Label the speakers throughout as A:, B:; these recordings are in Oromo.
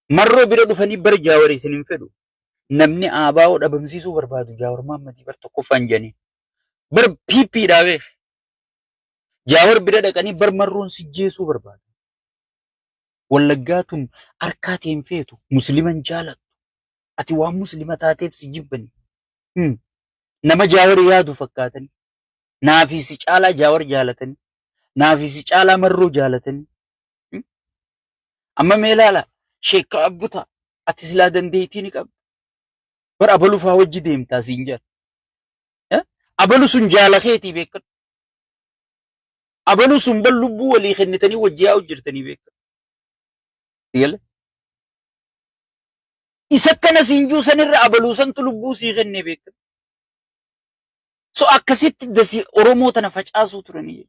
A: Marroo bira dhufanii bar Jaawarii isin hin fedhu. Namni ABO dhabamsiisuu barbaadu Jaawar Maammadii bar tokkoffaan jedhanii. Bar PP dhaabee Jaawar bira dhaqanii bar marroon sijjeesuu barbaadu. Wallaggaatun harkaatii hin feetu musliman jaalatu. Ati waan muslima taateef si jibbani. Nama Jaawar yaadu fakkaatanii. Naafii si caalaa Jaawar jaalatanii. Naafii si caalaa marroo jaalatanii. Amma mee ilaala sheekka abbuta ati silaa dandeettii ni qabda. Bar abalu faa wajji deemtaa siin jedha. Abalu sun jaala keetii beekadhu. Abalu sun bal lubbuu walii kennitanii wajji yaa'u jirtanii beekadhu. Isa kana siin juusanirra abaluu santu lubbuu sii kennee beekadhu. So akkasitti dasi Oromoo tana facaasuu turanii.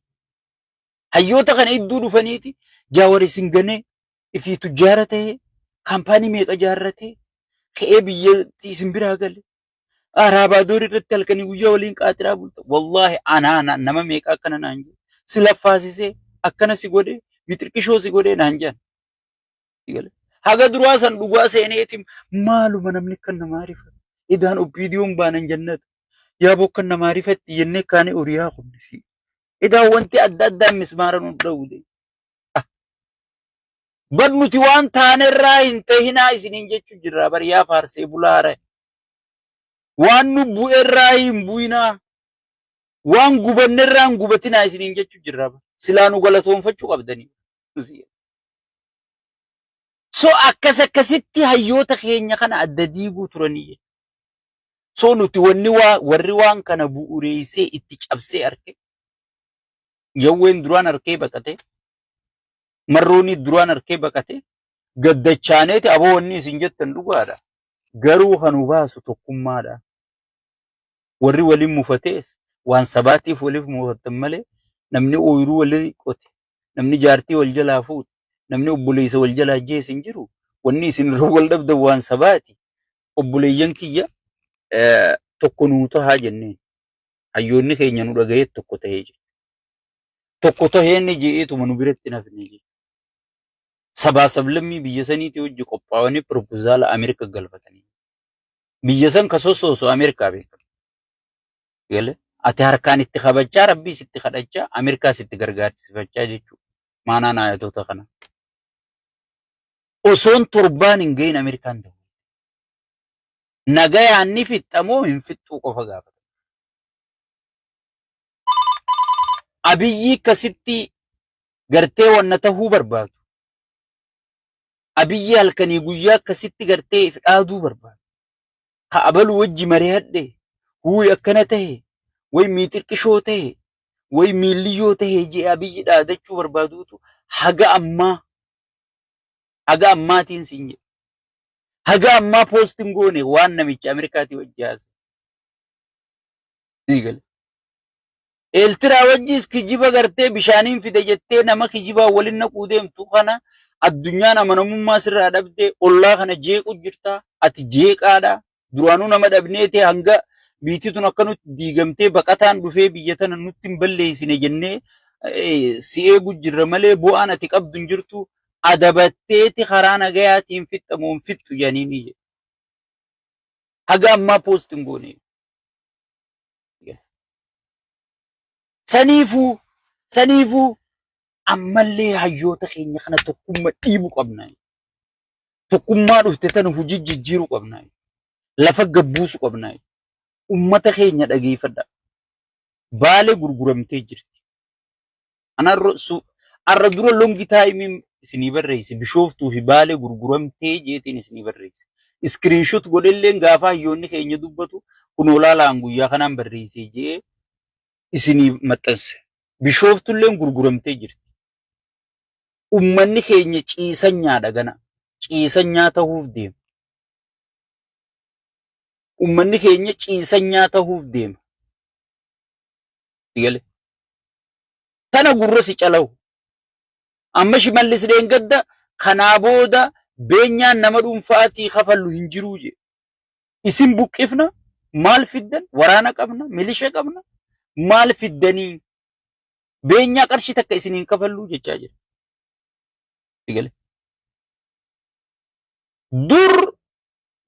A: Hayyoota kana idduu dhufaniiti Jaawar isin ganee ifii tujjaara ta'ee kaampaanii meeqa jaarratee ka'ee biyyatti isin biraa gale. Arabaadoor irratti halkanii guyyaa waliin qaaxiraa bulta. Wallaahi anaa nama meeqa akkana naan jedhe. Si laffaasisee akkana si godhee bitirqishoo si godhee naan jedhan. Haga duraa san dhugaa seeneetiin maaluma namni kan namaa rifatu. Idaan obbiidiyoon baanan jannata. Yaa bokkan namaa rifatti jennee kaane oriyaa qubnisi. Idaan wanti adda addaa mismaara nu dhawude. Bar nuti waan taanerraa hin ta'inaa isiniin jechuu jirra bar yaa faarsee bulaara. Waan nu bu'erraa hin bu'inaa. Waan gubannerraa hin gubatinaa isiniin jechuu jirra bar. Silaa nu galatoonfachuu qabdanii. So akkasitti hayyoota keenya kana adda diiguu turanii. So nuti warri waan kana bu'uureessee itti cabsee arge. Jawween duraan arkee baqate. Marrooni duraan arkee baqate. Gaddachaaneeti aboo wanni isin jettan dhugaadha. Garuu kan baasu tokkummaadha. Warri waliin mufatees waan sabaatiif waliif mufatan malee namni ooyiruu walii qote. Namni jaartii wal jalaa fuudhe. Namni obboleessa wal jalaa ajjeese hin jiru. Wanni isin irra wal dhabdan waan sabaati. Obboleeyyan kiyya tokko nuu tahaa jenneen. Hayyoonni keenya nu dhaga'ee tokko ta'ee jira. Tokko tahee inni je'eetuma nu biratti nafne jira. Sabaa sablammii biyya saniitii hojii qophaa'anii piroopozaala Ameerika galfatanii. Biyya san ka sossoosu Ameerikaa beekama. Ati harkaan itti kabachaa rabbiis itti kadhachaa Ameerikaas itti gargaarsifachaa jechuudha. Maanaan ayatoota kana. Osoon torbaan hin gahin Ameerikaan ta'u. Nagayaan ni fixxamoo hin fixxuu qofa gaafata. Abiyyi akkasitti gartee wanna tahuu barbaadu. Abiyyi halkanii guyyaa akkasitti gartee if dhaaduu barbaadu. Ka abalu wajji mari'adhe huuyi akkana tahe way miixirqishoo tahe way miilliyyoo tahe jee abiyyi dhaadachuu barbaaduutu haga ammaatiin siin jedhe. Haga ammaa poostiin goone waan namicha Ameerikaatii wajji haase. Eeltiraa wajjis kijiba gartee bishaaniin fide jettee nama kijibaa waliin naquu deemtu kana addunyaan amanamummaa sirraa dhabdee ollaa kana jeequ jirta. Ati jeeqaadha. Duraanuu nama dhabneete hanga biititun akka nutti diigamtee baqataan dhufee biyya tana nutti hin balleessine jennee si eegu jirra malee bu'aan ati qabdu hin jirtu. Adabatteeti karaa nagayaatiin fixxamuun fixxu janiini jedhe. Haga ammaa poostiin goone. Saniifuu ammallee hayyoota keenya kana tokkummaa dhiibuu qabnaa. Tokkummaa dhufte tana hojii jijjiiruu qabnaa. Lafa gabbuusu qabnaa. Ummata keenya dhageeffadha. Baalee gurguramtee jirti. Arra dura longi taayimiin isinii barreesse bishooftuu fi baalee gurguramtee jeetiin isinii barreesse. Iskiriinshot godhelleen gaafa hayyoonni keenya dubbatu kun olaalaan guyyaa kanaan barreessee jee isinii maxxanse. Bishooftulleen gurguramtee jirti. Ummanni keenya ciisanyaadha gana. Ciisanyaa ta'uuf deema. Ummanni keenya ciisanyaa ta'uuf deema. Tana gurra si calawu. Amma Shimallis Deengadda kanaa booda beenyaan nama dhuunfaatii kafallu hin jiruu jedhe. Isin buqqifna maal fiddan? Waraana qabna, milisha qabna. Maal fiddanii? Beenyaa qarshii takka isiniin kafalluu jechaa jira. dur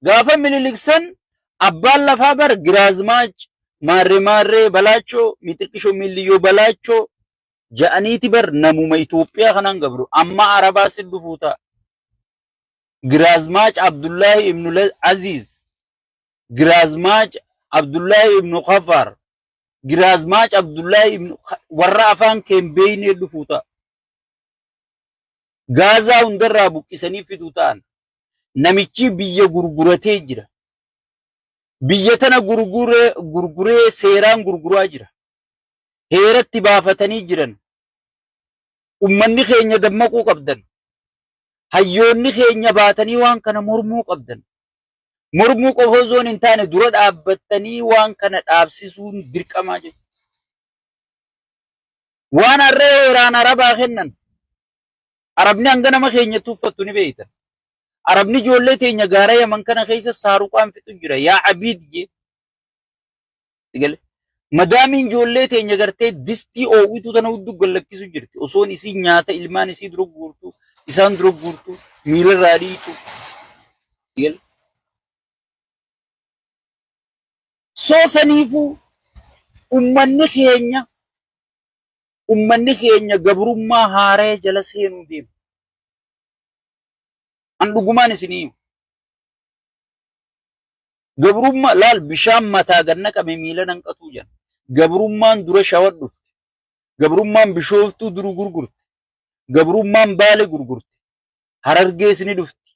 A: gaafa mililiksan abbaan lafaa bar giraazmaach maarree balaachoo mixiqishoo milliyyoo balaachoo ja'aniiti bar namuma Itoophiyaa kanaan gabru amma arabaa sin dhufuu ta'a. Giraazmaach Abdullahi ibnu Aziz, Giraazmaach Abdullahi ibnu Khafar, Giraazmaach Abdullahi ibnu warra afaan keembeeynee dhufuu ta'a. Gaazaa hundarraa buqqisanii fiduu ta'an. Namichi biyya gurguratee jira. Biyya tana gurguree seeraan gurguraa jira. Heeratti baafatanii jiran. Ummanni keenya dammaquu qabdan. Hayyoonni keenya baatanii waan kana mormuu qabdan. Mormuu qofa osoo hin taane dura dhaabbattanii waan kana dhaabsisuun dirqamaa jechuudha. Waan harree heeraan arabaa kennan. Arabni hanga nama keenya tuffattu ni beektan. Arabni ijoollee teenya gaara Yaman kana keessa saaruqaan fixu jira. Yaa Abiid jee. Madaamiin ijoollee teenya gartee distii oowwitu tana hudduu gallakkisu jirti. Osoon isii nyaata ilmaan isii dura guurtu, isaan dura guurtu, miila irraa dhiitu. Soo saniifuu ummanni keenya gabrummaa haaree jala seenuu deema. An dhugumaan isinii himu. Gabrummaa laal bishaan mataa ganna qame miila nanqatuu jedha. Gabrummaan dura shawar dhufte. Gabrummaan bishooftuu duru gurgurte. Gabrummaan baale gurgurte. Harargees ni dhufti.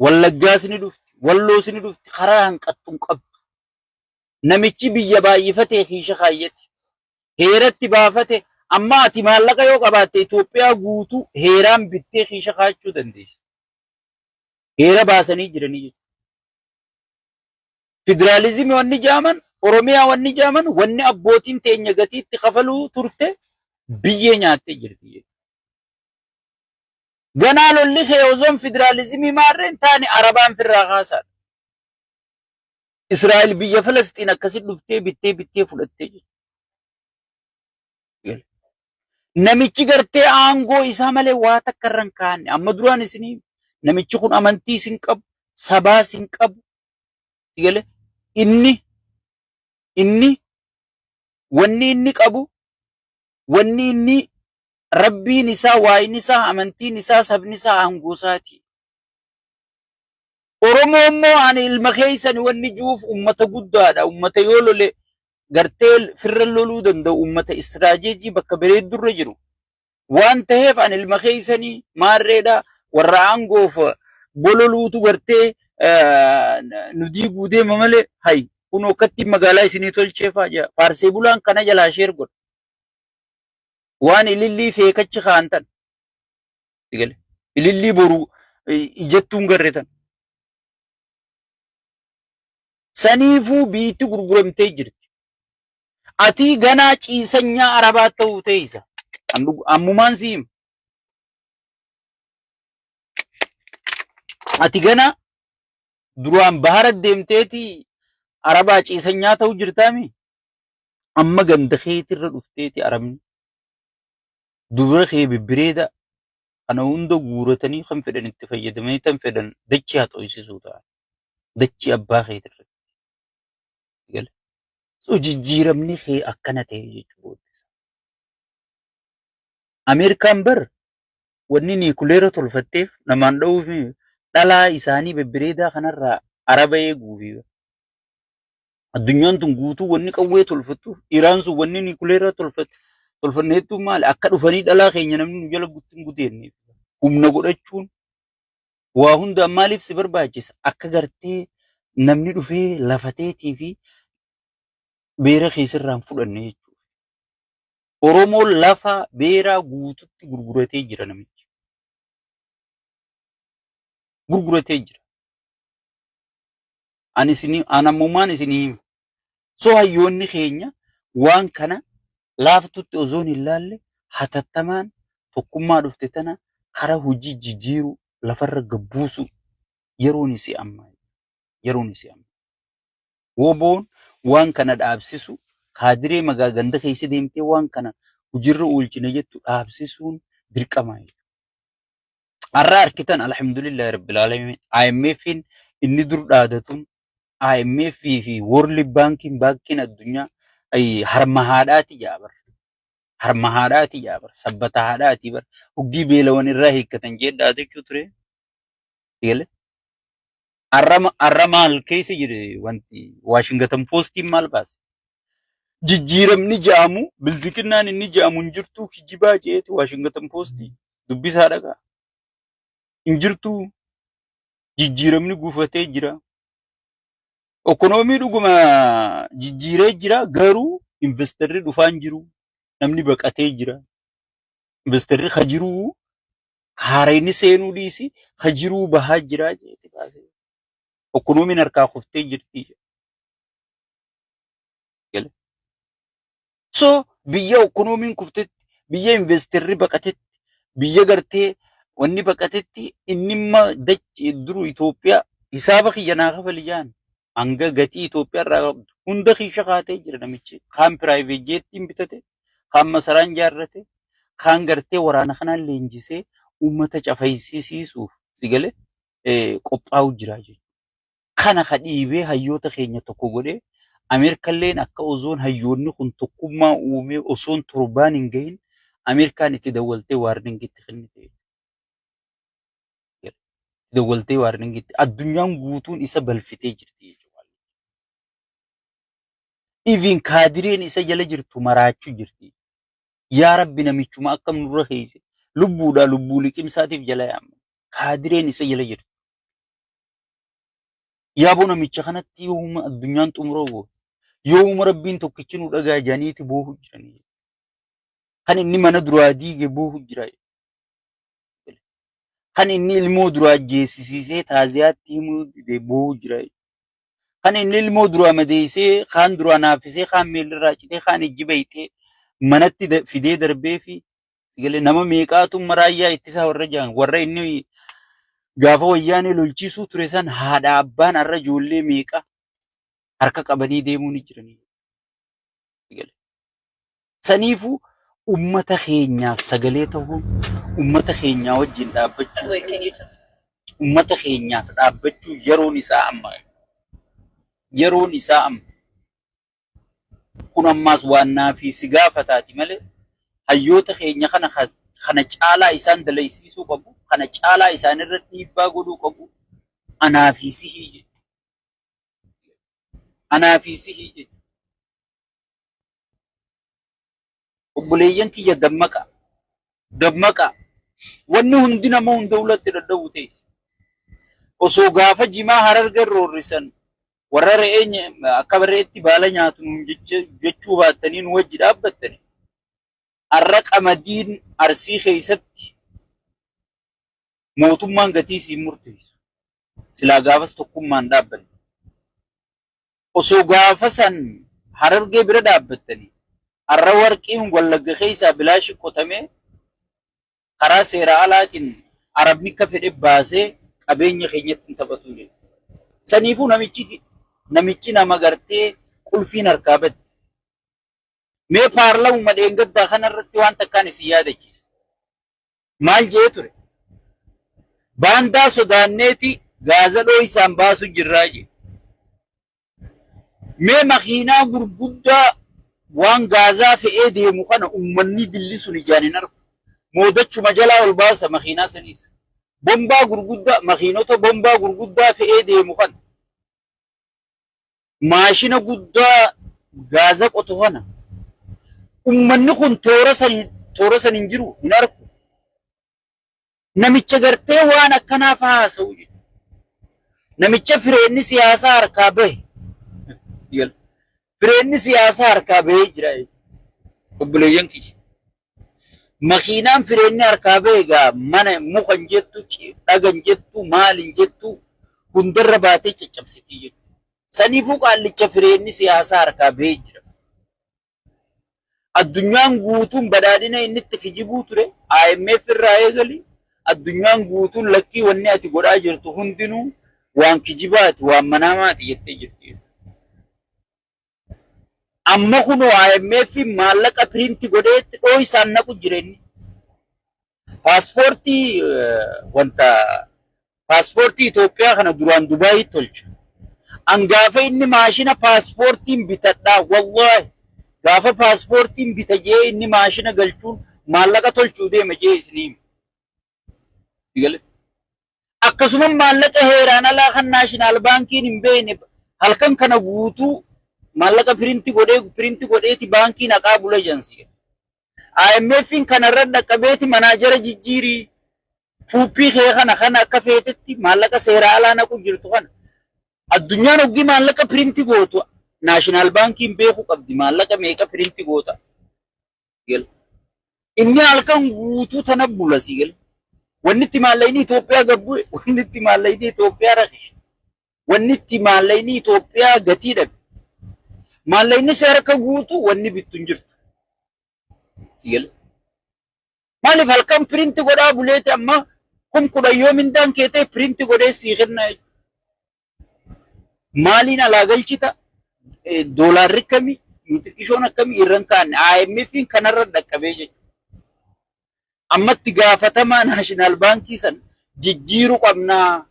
A: Wallaggaas ni dhufti. Walloos ni dhufti. Karaa hanqattuun qabdu. Namichi biyya baay'ifatee kiisha kaayyate. Heeratti baafate. Amma ati maallaqa yoo qabaatte Itoophiyaa guutuu heeraan bittee kiisha kaachuu dandeessa. Heera baasanii jiranii jechuudha. Federaalizimii wanni jaaman, Oromiyaa wanni jaaman, wanni abbootiin teenya gatiitti kafaluu turte biyyee nyaattee jirti jechuudha. Ganaa lolli kee ozoon federaalizimii maarreen taane Arabaan firraa kaasaadha. Israa'el biyya Falastiin akkasitti dhuftee bittee fudhattee jirti. Namichi gartee aangoo isaa malee waa takka irra hin kaa'anne. Amma duraan isinii namichi kun amantii isin qabu, sabaa isin qabu. Inni wanni inni qabu, wanni inni rabbiin isaa, waayin isaa, amantiin isaa, sabni isaa aangoo isaati. Oromoo immoo ani ilma keessan wanni juuf ummata guddaadha. Ummata yoo lole gartee firra loluu danda'u ummata istiraatejii bakka bareeddurra jiru. Waan ta'eef ani ilma keessanii maarreedha warra aangoof bololuutu gartee nu diiguu deema malee hay kun okkatti magaalaa isinii tolcheefaa jira. Faarsee bulaan kana jalaa sheer godha. Waan ilillii feekachi kaantan. Ilillii boru ijattuun garreetan. Saniifuu biitti gurguramtee jirti. Ati ganaa ciisanyaa Arabaa ta'uu teessa. Ammumaan si hima. Ati ganaa duraan bahara deemteeti Arabaa ciisanyaa ta'uu jirtaami. Amma ganda keetirra dhufteeti Arabni. Dubara kee bibbireeda kana hunda guuratanii kan fedhan itti fayyadamanii tan fedhan dachii haa xoo'isisuu ta'a. Dachii abbaa keetirra. So jijjiiramni kee akkana ta'e jechuudha. Ameerikaan bar wanni niikuleera tolfatteef namaan dha'uuf dhalaa isaanii bibbireedaa kanarraa Araba eeguufi. Addunyaan tun guutuu wanni qawwee tolfattuuf Iraan sun wanni niikuleera tolfanneettu maali? Akka dhufanii dhalaa keenya namni nu jala gudeenne. Humna godhachuun waa hunda maaliif si barbaachisa? Akka gartee namni dhufee lafateetii fi beera keessirraan fudhanne jechuudha. Oromoon lafa beeraa guututti gurguratee jira namichi. Gurguratee jira. Anamummaan isinii hima. So hayyoonni keenya waan kana laaftutti ozoon hin laalle hatattamaan tokkummaa dhufte tana karaa hojii jijjiiruu lafarra gabbuusu yeroon isi amma. Yeroon isi amma. Woboon waan kana dhaabsisu kaadiree magaa ganda keessa deemtee waan kana hojiirra oolchina jettu dhaabsisuun dirqama. Har'a harkitan alhamdulillah rabbil alamin. IMFin inni dur dhaadatun IMF fi World Banking addunyaa harma haadhaati jaabar. Harma haadhaati jaabar. Sabbata haadhaati bar. Huggii beelawan irraa hiikkatan jedhaa jechuu ture. Eegale. Har'a maal keessa jire wanti Washington Postiin maal baase? Jijjiiramni jedhamu bilziqinnaan inni jedhamu hin jirtu kijibaa jeeti Washington Postii dubbisaa dhagaa. Hin jirtu jijjiiramni gufatee jira. Ekonomii dhuguma jijjiiree jira garuu investarri dhufaan jiru. Namni baqatee jira. Investarri ka jiru haarayni seenuu dhiisi ka jiru bahaa jira jeeti baasee. Ekonomiin harkaa kuftee jirti. So biyya ekonomiin kuftetti, biyya investarri baqatetti, biyya gartee wanni baqatetti inni imma dachi duru Itoophiyaa hisaaba kiyya naa kafali jaan hanga gatii Itoophiyaa irraa qabdu hunda kiisha kaatee jira namichi. Kaan piraayiveet jeettiin bitate, kaan masaraan jaarrate, kaan gartee waraana kanaan leenjisee uummata cafaysiisuuf si galee qophaa'u jira jechuudha. Kana ka dhiibee hayyoota keenya tokko godhee Ameerikalleen akka osoon hayyoonni kun tokkummaa uumee osoon torbaan hin gahin Ameerikaan itti dawwaltee waarningitti kennite. Dawwaltee waarningitti addunyaan guutuun isa balfitee jirti jechuudha. Even kaadireen isa jala jirtu maraachuu jirti. Yaa Rabbi namichuma akkam nurra keesse lubbuudhaa lubbuu liqimsaatiif jala yaamna. Kaadireen isa jala jirtu. Yaaboo namicha kanatti yooma addunyaan xumuroo goote. Yooma Rabbiin tokkichi nu dhagaa janiiti boohu jiranii. Kan inni mana duraa diige boohu jira. Kan inni ilmoo duraa jeesisiisee taaziyaatti himuu dide boohu jira. Kan inni ilmoo duraa madeessee kaan duraa naaffisee kaan miilirraa citee kaan ijji bayitee manatti fidee darbee fi nama meeqaatu maraayyaa ittisaa warra jaan warra inni gaafa wayyaanee lolchiisuu ture san haadha abbaan har'a ijoollee meeqa harka qabanii deemuu ni jiranii. Saniifuu ummata keenyaaf sagalee ta'uun ummata keenyaa wajjin dhaabbachuu ummata keenyaaf dhaabbachuu yeroon isaa amma. Yeroon isaa amma. Kun ammaas waan naafi si gaafataati malee hayyoota keenya kana caalaa isaan dalaysiisuu qabu. Kana caalaa isaan irratti dhiibbaa godhuu qabu. Anaafi sihii jedhu. Anaafi sihii jedhu. Obboleeyyan kiyya dammaqa. Dammaqa. Wanni hundi nama hunda ulatti dadhabu teessi. Osoo gaafa jimaa hararga roorrisan warra re'ee akka re'eetti baala nyaatu nuun jechuu baattanii nu wajji dhaabbattani. Har'a qamadiin Arsii keessatti mootummaan gatii siin murteessu. Silaa gaafas tokkummaan dhaabbanne. Osoo gaafa san harargee bira dhaabbattanii har'a warqiin wallagga keessaa bilaashi qotamee karaa seera alaatiin arabni akka fedhe baasee qabeenya keenyatti hin taphatu jedhu. Saniifuu namichi nama gartee qulfiin harkaa badde. Mee paarlamuma dheengaddaa kanarratti waan takkaan isin yaadachiisa. Maal jee ture? Baandaa sodaanneeti gaazadhoo isaan baasu jirraa jee. Mee makiinaa gurguddaa waan gaazaa fe'ee deemu kana ummanni dillisuun ijaan hin argu. Moodachuma jalaa ol baasa makiinaa saniis. Bombaa gurguddaa makiinota bombaa gurguddaa fe'ee deemu kana. Maashina guddaa gaaza qotu kana. Ummanni kun toora san hin jiru hin argu. Namicha gartee waan akkanaaf haasa'u jedhu. Namicha fireenni siyaasaa harkaa bahe. Fireenni siyaasaa harkaa bahee jira. Obboleeyyan kiyya. Makiinaan fireenni harkaa bahe egaa mana mukan jettu, dhagan jettu, maalin jettu hundarra baatee caccabsitii jedhu. Saniifuu qaallicha fireenni siyaasaa harkaa bahee jira. Addunyaan guutuun badhaadhina inni itti kijibuu ture IMF irraa eegali. Addunyaan guutuun lakkii wanni ati godhaa jirtu hundinuu waan kijibaati waan manaamaati jettee jirti. Amma kunoo IMF maallaqa piriinti godheetti dhoo isaan naqu jireenyi. paaspoortii wanta paaspoortii Itoophiyaa kana duraan Dubaayii tolcha. An gaafa inni maashina paaspoortiin bitadhaa wallahi gaafa paaspoortiin bita jee inni maashina galchuun maallaqa tolchuu deema jee isiniim. Akkasuma maallaqa heeraan alaa kan naashinaal baankiin hin beekne halkan kana guutuu maallaqa piriinti godheeti baankii naqaa bula jansi. IMFin kanarra dhaqqabeeti manaajara jijjiirii puuppii kee kana akka feetetti maallaqa seera alaa naqu jirtu kana. Addunyaan hoggii maallaqa piriinti gootu naashinaal baankiin beeku qabdi maallaqa meeqa piriinti goota. Inni halkan guutuu tana bula sigal. Wanni itti maallaqni Itoophiyaa gabbu'e, wanni itti maallaqni Itoophiyaa rakishe, wanni itti maallaqni Itoophiyaa gatii dhabe. Maallaqni seera akka guutu wanni bittu hin jirtu. Sigal. Maaliif halkan piriinti godhaa buleeti amma kudhan yoo mindaan kee ta'e piriinti godhee sii kenna jechuudha. Maaliin alaa galchita doolaarri akkamii nutirkishoon akkamii irran kaa'anne IMFin kanarra dhaqqabee jechuudha. Ammatti gaafatamaa naashinaal baankii san jijjiiruu qabnaa.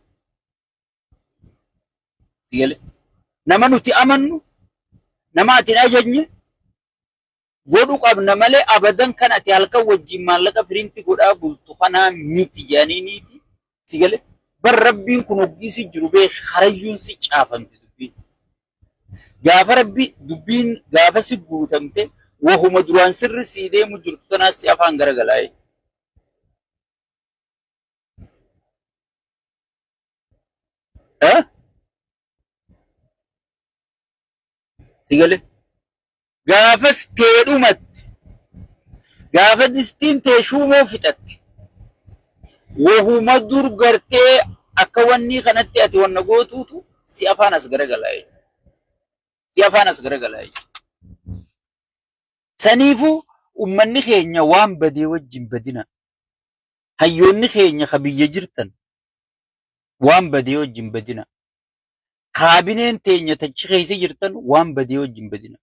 A: Sigale nama nuti amannu nama ati ajajne godhuu qabna malee abadan kan ati halkan wajjin maallaqa piriinti godhaa bultu kanaa miti jaaniiniiti. Sigale bar rabbiin kun hoggiisi jiru bee harayyuun si caafamte dubbiin. Gaafa rabbi dubbiin gaafa si guutamte wahuma duraan sirri sii deemu jirtu tanaas si afaan garagalaa'e. Sigale gaafas teedhumatti gaafa distiin teeshuumoo fixatte wahuma dur gartee akka wanni kanatti ati wanna gootuutu si afaan as garagalaa'e. Si afaan as garagalaa'e. Saniifuu ummanni keenya waan badee wajjin badina. Hayyoonni keenya ka biyya jirtan waan badee wajjin badina. Kaabineen teenya tachi keessa jirtan waan badee wajjin badina.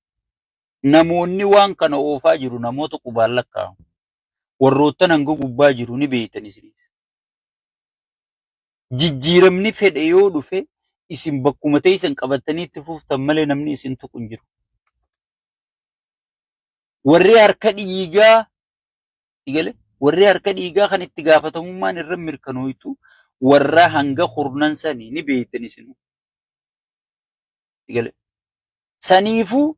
A: Namoonni waan kana oofaa jiru namoota qubaan lakkaa'amu. Warroottan hanga gubbaa jiru ni beektan isinis. Jijjiiramni fedhe yoo dhufe isin bakkuma teessan qabatanii itti fuftan malee namni isin tuqu hin jiru. Warri harka dhiigaa sigale warri harka dhiigaa kan itti gaafatamummaan irra mirkanooytu warra hanga kurnan sanii ni beektan isinu. Sigale saniifuu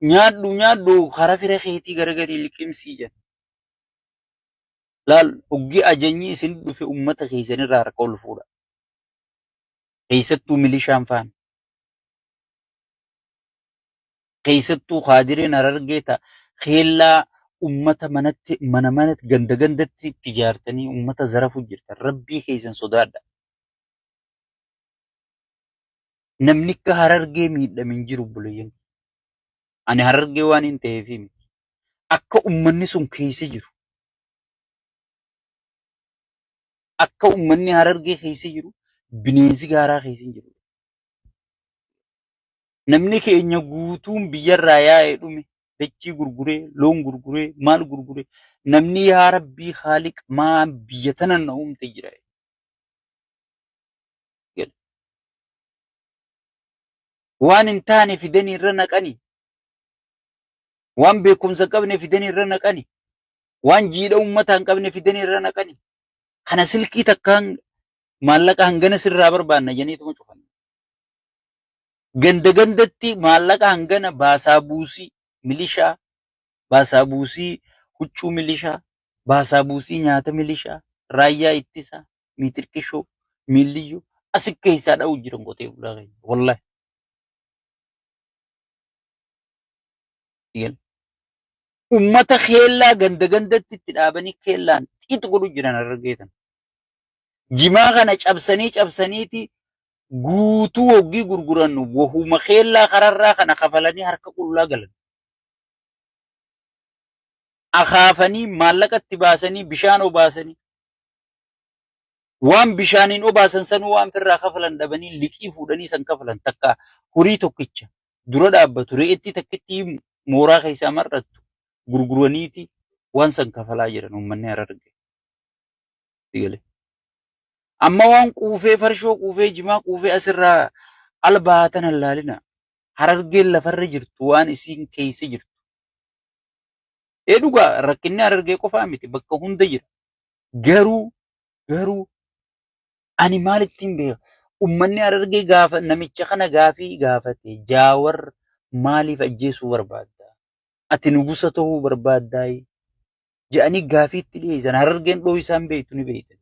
A: nyaadhu karaa fira keetii garagarii liqimsii jedha. Laal hoggi ajajni isin dhufe ummata keessanirraa harka ol fuudha. Keessattuu milishaan faana. Keessattuu haadireen Harargee ta'a. Keellaa ummata manatti gandatti itti ijaartanii ummata zarafu jirtan. Rabbii keessan sodaadha. Namni akka Harargee miidhame hin jiru bulayyan. Ani Harargee waan hin ta'eef miti. Akka ummanni sun keessa jiru. Akka ummanni Harargee keessa jiru bineensi gaaraa keessa hin jiru. Namni keenya guutuun biyyarraa yaa'ee dhume dachii gurguree, loon gurguree, maal gurguree namni yaa Rabbii Haaliq maa biyya tana na uumte jira. Waan hin taane fidanii irra naqani. Waan beekumsa qabne fidanii irra naqani. Waan jiidha uummataa hin qabne fidanii irra naqani. Kana silkii takkaan maallaqa hangana sirraa barbaanna jeniituma cufan. Gandatti maallaqa hangana baasaa buusii milishaa, baasaa buusii huccuu milishaa, baasaa buusii nyaata milishaa, raayyaa ittisaa, miitirqishoo, miilliyyoo asi keessaa dha'u jiran qotee bulaa keenya. Wallahi. Ummata keellaa gandatti itti dhaabanii keellaan xiqqi godhu jiran argeetan. Jimaa kana cabsaniiti guutuu hoggii gurgurannu wahuma keellaa kararraa kana kafalanii harka qullaa galan. Akaafanii maallaqa itti baasanii bishaan obaasanii. Waan bishaaniin obaasan sanuu waan firraa kafalan dhabanii liqii fuudhanii san kafalan takka horii tokkicha dura dhaabbatu re'etti takkitti mooraa keessaa mar'attu gurguraniiti waan san kafalaa jiran uummanni Harargee. Eegale. Amma waan quufee farshoo quufee jimaa quufee asirraa albaatan hallaalina. Harargeen lafarra jirtu waan isiin keessa jirtu. Dhugaa rakkinni harargee qofaa miti bakka hunda jira. Garuu ani maalittiin beeka? Uummanni harargee gaafa namicha kana gaafii gaafate Jaawar maaliif ajjeesuu barbaadda? Ati nugusa ta'uu barbaaddaa? Jedhanii gaafii itti dhiyeessan. Harargeen dhoo isaan beektu ni beektan.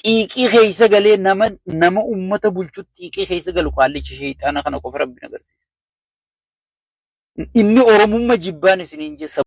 A: Xiiqii keessa galee nama uummata bulchutti xiiqii keessa galu qaallicha sheexaana kana qofa rabbiin agarsiisa. Inni Oromummaa jibbaan isiniin jessa.